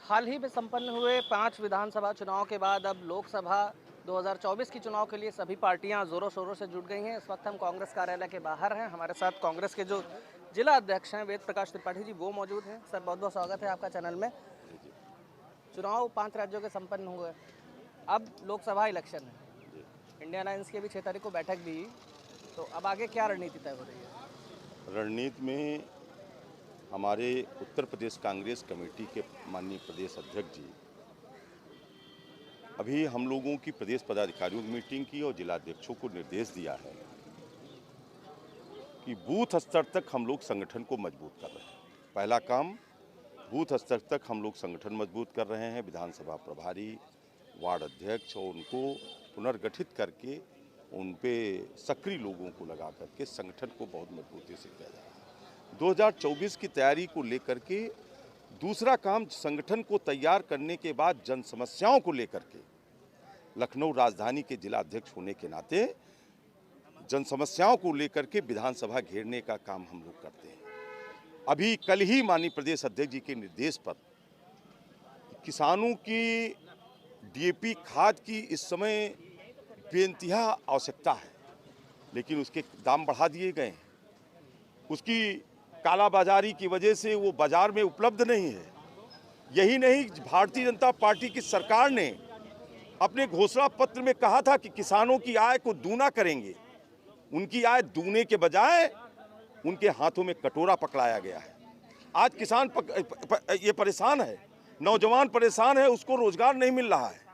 हाल ही में संपन्न हुए 5 विधानसभा चुनाव के बाद अब लोकसभा 2024 की चुनाव के लिए सभी पार्टियां जोरों शोरों से जुट गई हैं। इस वक्त हम कांग्रेस कार्यालय के बाहर हैं। हमारे साथ कांग्रेस के जो जिला अध्यक्ष हैं वेद प्रकाश त्रिपाठी जी, वो मौजूद हैं। सर, बहुत बहुत स्वागत है आपका चैनल में। चुनाव 5 राज्यों के संपन्न हुए, अब लोकसभा इलेक्शन है। इंडिया अलायंस की भी 6 तारीख को बैठक भी, तो अब आगे क्या रणनीति तय हो रही है? रणनीति में हमारे उत्तर प्रदेश कांग्रेस कमेटी के माननीय प्रदेश अध्यक्ष जी अभी हम लोगों की प्रदेश पदाधिकारियों की मीटिंग की और जिलाध्यक्षों को निर्देश दिया है कि बूथ स्तर तक हम लोग संगठन को मजबूत कर रहे हैं। पहला काम, बूथ स्तर तक हम लोग संगठन मजबूत कर रहे हैं। विधानसभा प्रभारी, वार्ड अध्यक्ष और उनको पुनर्गठित करके उन पे सक्रिय लोगों को लगा करके संगठन को बहुत मजबूती से किया जा रहा है। 2024 की तैयारी को लेकर के दूसरा काम, संगठन को तैयार करने के बाद जन समस्याओं को लेकर के लखनऊ राजधानी के जिला अध्यक्ष होने के नाते जन समस्याओं को लेकर के विधानसभा घेरने का काम हम लोग करते हैं। अभी कल ही माननीय प्रदेश अध्यक्ष जी के निर्देश पर किसानों की डीएपी खाद की इस समय बेइंतहा आवश्यकता है, लेकिन उसके दाम बढ़ा दिए गए हैं। उसकी कालाबाजारी की वजह से वो बाजार में उपलब्ध नहीं है। यही नहीं, भारतीय जनता पार्टी की सरकार ने अपने घोषणा पत्र में कहा था कि किसानों की आय को दूना करेंगे। उनकी आय दूने के बजाय उनके हाथों में कटोरा पकड़ाया गया है। आज किसान ये परेशान है, नौजवान परेशान है, उसको रोजगार नहीं मिल रहा है।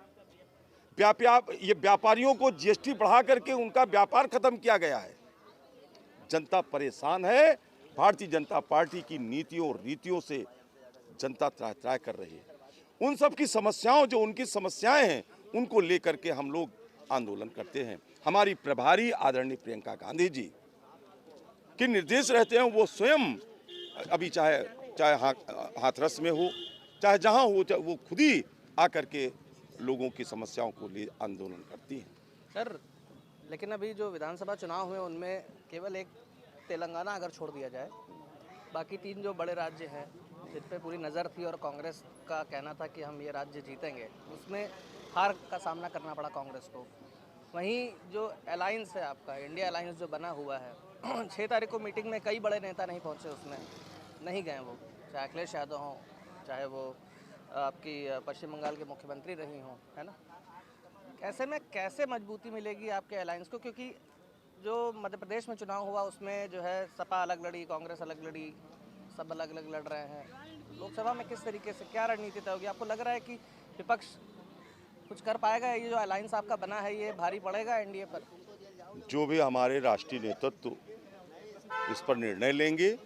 ये व्यापारियों को जीएसटी बढ़ा करके उनका व्यापार खत्म किया गया है। जनता परेशान है। भारतीय जनता पार्टी की नीतियों और रीतियों से जनता त्राह कर रही है। उन सब की समस्याओं, जो उनकी समस्याएं हैं, उनको लेकर के हम लोग आंदोलन करते हैं। हमारी प्रभारी आदरणीय प्रियंका गांधी जी के निर्देश रहते हैं। वो स्वयं अभी चाहे हाथरस में हो, चाहे जहां हो, वो खुद ही आकर के लोगों की समस्याओं को लिए आंदोलन करती हैं। सर, लेकिन अभी जो विधानसभा चुनाव हुए उनमें केवल एक तेलंगाना अगर छोड़ दिया जाए, बाकी 3 जो बड़े राज्य हैं जिन पे पूरी नज़र थी और कांग्रेस का कहना था कि हम ये राज्य जीतेंगे, उसमें हार का सामना करना पड़ा कांग्रेस को। वहीं जो अलायंस है आपका, इंडिया अलायंस जो बना हुआ है 6 तारीख को मीटिंग में कई बड़े नेता नहीं पहुंचे, उसमें नहीं गए वो, चाहे अखिलेश यादव हों, चाहे वो आपकी पश्चिम बंगाल के मुख्यमंत्री रही हों, है ना। ऐसे में कैसे मजबूती मिलेगी आपके अलायंस को? क्योंकि जो मध्य प्रदेश में चुनाव हुआ उसमें जो है सपा अलग लड़ी, कांग्रेस अलग लड़ी, सब अलग अलग लड़ रहे हैं। लोकसभा में किस तरीके से क्या रणनीति तय होगी? आपको लग रहा है कि विपक्ष कुछ कर पाएगा? ये जो अलायंस आपका बना है ये भारी पड़ेगा एनडीए पर? जो भी हमारे राष्ट्रीय नेतृत्व इस पर निर्णय लेंगे,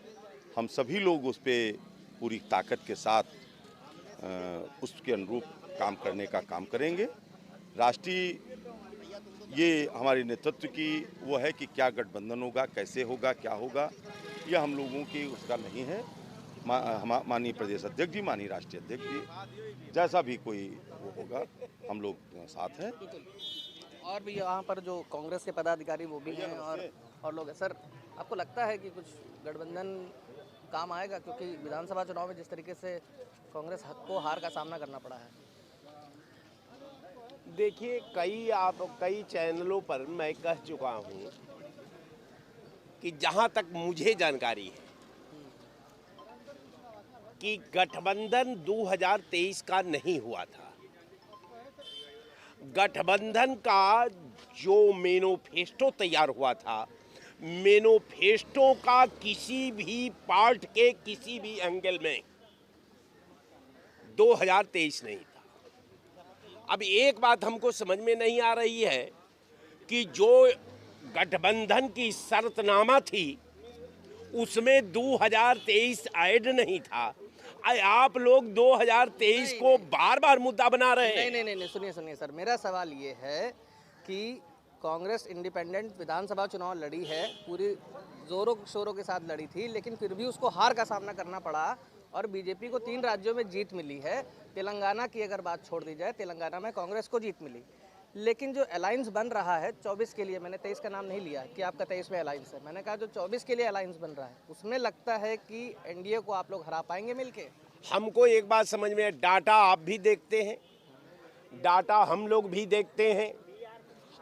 हम सभी लोग उस पर पूरी ताकत के साथ उसके अनुरूप काम करने का काम करेंगे। राष्ट्रीय ये हमारे नेतृत्व की वो है कि क्या गठबंधन होगा, कैसे होगा, क्या होगा, यह हम लोगों की उसका नहीं है। माननीय प्रदेश अध्यक्ष जी, माननीय राष्ट्रीय अध्यक्ष जी, जैसा भी कोई वो होगा, हम लोग साथ हैं। और भी यहाँ पर जो कांग्रेस के पदाधिकारी वो भी हैं और लोग हैं। सर, आपको लगता है कि कुछ गठबंधन काम आएगा? क्योंकि विधानसभा चुनाव में जिस तरीके से कांग्रेस को हार का सामना करना पड़ा है। देखिए, कई चैनलों पर मैं कह चुका हूँ कि जहाँ तक मुझे जानकारी है कि गठबंधन 2023 का नहीं हुआ था। गठबंधन का जो मैनिफेस्टो तैयार हुआ था, मैनिफेस्टो का किसी भी पार्ट के किसी भी एंगल में 2023 नहीं था। अब एक बात हमको समझ में नहीं आ रही है कि जो गठबंधन की शर्तनामा थी उसमें 2023 ऐड नहीं था। आप लोग 2023 को बार बार मुद्दा बना रहे हैं। नहीं, सुनिए सर, मेरा सवाल ये है कि कांग्रेस इंडिपेंडेंट विधानसभा चुनाव लड़ी है, पूरी जोरों शोरों के साथ लड़ी थी, लेकिन फिर भी उसको हार का सामना करना पड़ा और बीजेपी को 3 राज्यों में जीत मिली है। तेलंगाना की अगर बात छोड़ दी जाए, तेलंगाना में कांग्रेस को जीत मिली, लेकिन जो अलायंस बन रहा है 24 के लिए, मैंने 23 का नाम नहीं लिया कि आपका 23 में अलायंस है, मैंने कहा जो 24 के लिए अलायंस बन रहा है उसमें लगता है कि एनडीए को आप लोग हरा पाएंगे मिलके? हमको एक बात समझ में, डाटा आप भी देखते हैं, डाटा हम लोग भी देखते हैं।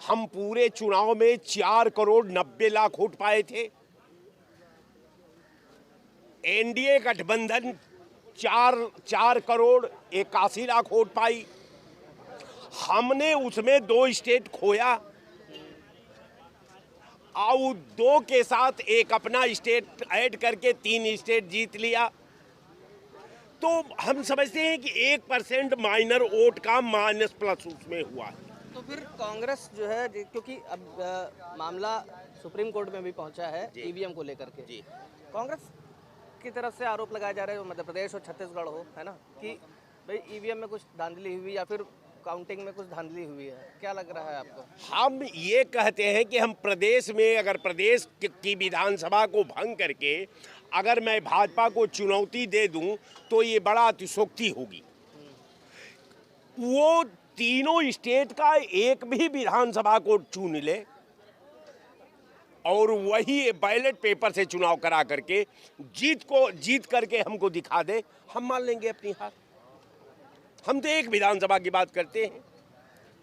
हम पूरे चुनाव में 4 करोड़ 90 लाख वोट पाए थे। एनडीए गठबंधन 4 करोड़ 81 लाख वोट पाई। हमने उसमें 2 स्टेट खोया और 2 के साथ एक अपना स्टेट ऐड करके 3 स्टेट जीत लिया। तो हम समझते हैं कि 1% माइनर वोट का माइनस प्लस उसमें हुआ है। तो फिर कांग्रेस जो है, क्योंकि अब मामला सुप्रीम कोर्ट में भी पहुंचा है ईवीएम को लेकर के, जी। कांग्रेस की तरफ से आरोप लगाए जा रहे हैं, मध्य प्रदेश और छत्तीसगढ़ हो, है ना, कि भाई ईवीएम में कुछ धांधली हुई या फिर काउंटिंग में कुछ धांधली हुई है। क्या लग रहा है आपको? हम ये कहते हैं कि हम प्रदेश में, अगर प्रदेश की विधानसभा को भंग करके अगर मैं भाजपा को चुनौती दे दूं तो ये बड़ा अतिशयोक्ति होगी। वो तीनों स्टेट का एक भी विधानसभा को चुन ले और वही बैलेट पेपर से चुनाव करा करके जीत करके हमको दिखा दे, हम मान लेंगे अपनी हार। हम तो एक विधानसभा की बात करते हैं,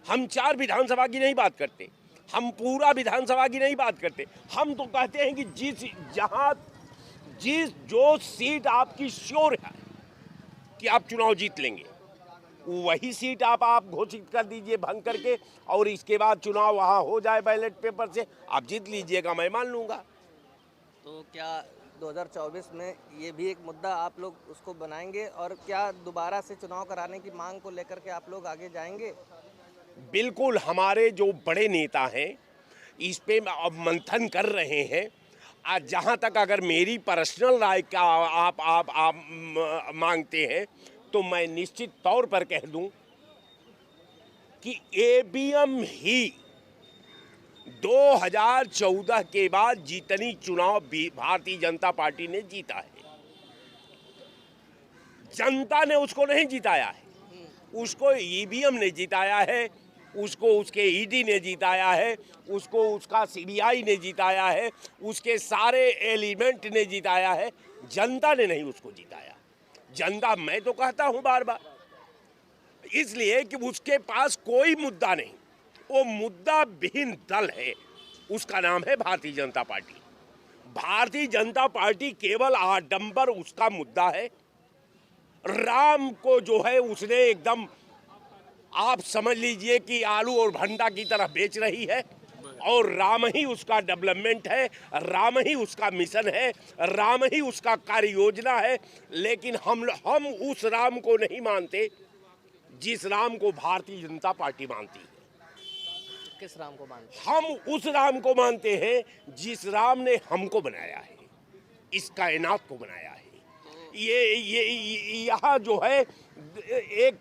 हम 4 विधानसभा की नहीं बात करते, हम पूरा विधानसभा की नहीं बात करते। हम तो कहते हैं कि जो सीट आपकी श्योर है कि आप चुनाव जीत लेंगे, वही सीट आप घोषित कर दीजिए भंग करके, और इसके बाद चुनाव वहाँ हो जाए बैलेट पेपर से, आप जीत लीजिएगा, मैं मान लूँगा। तो क्या 2024 में ये भी एक मुद्दा आप लोग उसको बनाएंगे, और क्या दोबारा से चुनाव कराने की मांग को लेकर के आप लोग आगे जाएंगे? बिल्कुल, हमारे जो बड़े नेता हैं इस पे अब मंथन कर रहे हैं। आज जहाँ तक अगर मेरी पर्सनल राय का आप मांगते हैं तो मैं निश्चित तौर पर कह दूं कि ईवीएम ही 2014 के बाद जितनी चुनाव भारतीय जनता पार्टी ने जीता है, जनता ने उसको नहीं जिताया है, उसको ईवीएम ने जिताया है, उसको उसके ईडी ने जिताया है, उसको उसका सीबीआई ने जिताया है, उसके सारे एलिमेंट ने जिताया है, जनता ने नहीं उसको जिताया। जनता, मैं तो कहता हूं बार बार, इसलिए कि उसके पास कोई मुद्दा नहीं, वो मुद्दा विहीन दल है, उसका नाम है भारतीय जनता पार्टी। भारतीय जनता पार्टी केवल आडंबर उसका मुद्दा है। राम को जो है उसने एकदम, आप समझ लीजिए कि आलू और भंडा की तरह बेच रही है, और राम ही उसका डेवलपमेंट है, राम ही उसका मिशन है, राम ही उसका कार्य योजना है। लेकिन हम उस राम को नहीं मानते जिस राम को भारतीय जनता पार्टी मानती है। किस राम को मानते हैं? हम उस राम को मानते हैं जिस राम ने हमको बनाया है, इस कायनात को बनाया है। ये यहाँ जो है एक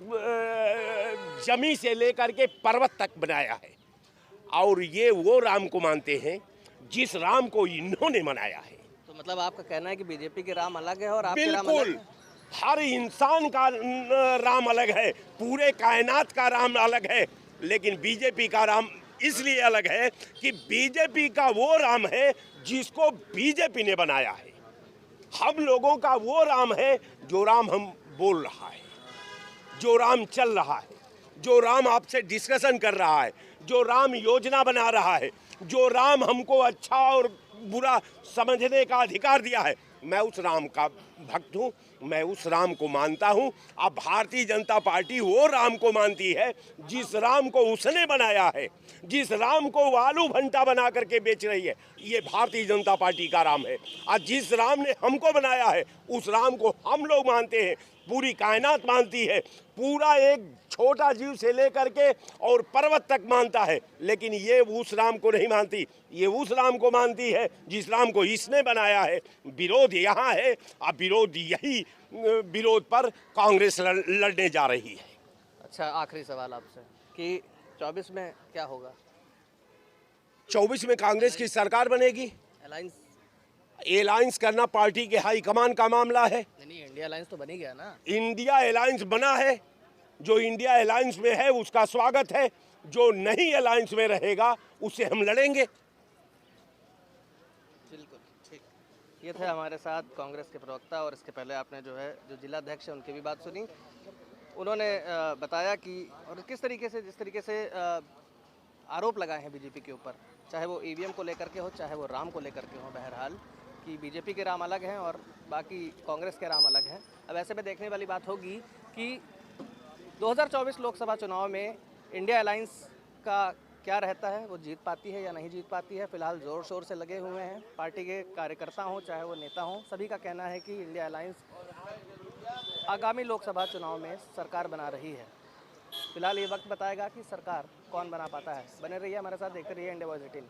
जमी से लेकर के पर्वत तक बनाया है, और ये वो राम को मानते हैं जिस राम को इन्होंने बनाया है। तो मतलब आपका कहना है कि बीजेपी के राम अलग है और आपके राम अलग बिल्कुल, है? हर इंसान का राम अलग है, पूरे कायनात का राम अलग है, लेकिन बीजेपी का राम इसलिए अलग है कि बीजेपी का वो राम है जिसको बीजेपी ने बनाया है। हम लोगों का वो राम है जो राम हम बोल रहा है, जो राम चल रहा है, जो राम आपसे डिस्कशन कर रहा है, जो राम योजना बना रहा है, जो राम हमको अच्छा और बुरा समझने का अधिकार दिया है। मैं उस राम का भक्त हूँ, मैं उस राम को मानता हूँ। अब भारतीय जनता पार्टी वो राम को मानती है जिस राम को उसने बनाया है, जिस राम को वो आलू भंटा बना करके बेच रही है, ये भारतीय जनता पार्टी का राम है। और जिस राम ने हमको बनाया है उस राम को हम लोग मानते हैं, पूरी कायनात मानती है, पूरा एक छोटा जीव से लेकर के और पर्वत तक मानता है। लेकिन ये उस राम को नहीं मानती, ये उस राम को मानती है जिस राम को इसने बनाया है। विरोध यहाँ है, अब विरोध यही विरोध पर कांग्रेस लड़ने जा रही है। अच्छा, आखिरी सवाल आपसे कि 24 में क्या होगा? 24 में कांग्रेस की सरकार बनेगी। अलायंस? एलायंस करना पार्टी के हाईकमान का मामला है। नहीं, इंडिया अलायंस तो बनी गया ना। इंडिया अलायंस बना है, जो इंडिया अलायंस में है उसका स्वागत है, जो नहीं अलायंस में रहेगा उससे हम लड़ेंगे। बिल्कुल ठीक। ये थे हमारे साथ कांग्रेस के प्रवक्ता, और इसके पहले आपने जो है जो जिलाध्यक्ष है उनकी भी बात सुनी। उन्होंने बताया कि और किस तरीके से जिस तरीके से आरोप लगाए हैं बीजेपी के ऊपर, चाहे वो ईवीएम को लेकर के हो, चाहे वो राम को लेकर के हो, बहरहाल कि बीजेपी के राम अलग हैं और बाकी कांग्रेस के राम अलग हैं। अब ऐसे में देखने वाली बात होगी कि 2024 लोकसभा चुनाव में इंडिया अलायंस का क्या रहता है, वो जीत पाती है या नहीं जीत पाती है। फिलहाल ज़ोर शोर से लगे हुए हैं पार्टी के कार्यकर्ता हों चाहे वो नेता हों, सभी का कहना है कि इंडिया अलायंस आगामी लोकसभा चुनाव में सरकार बना रही है। फिलहाल ये वक्त बताएगा कि सरकार कौन बना पाता है। बने रहिए हमारे साथ, देखते रहिए इंडिया वॉइस 18।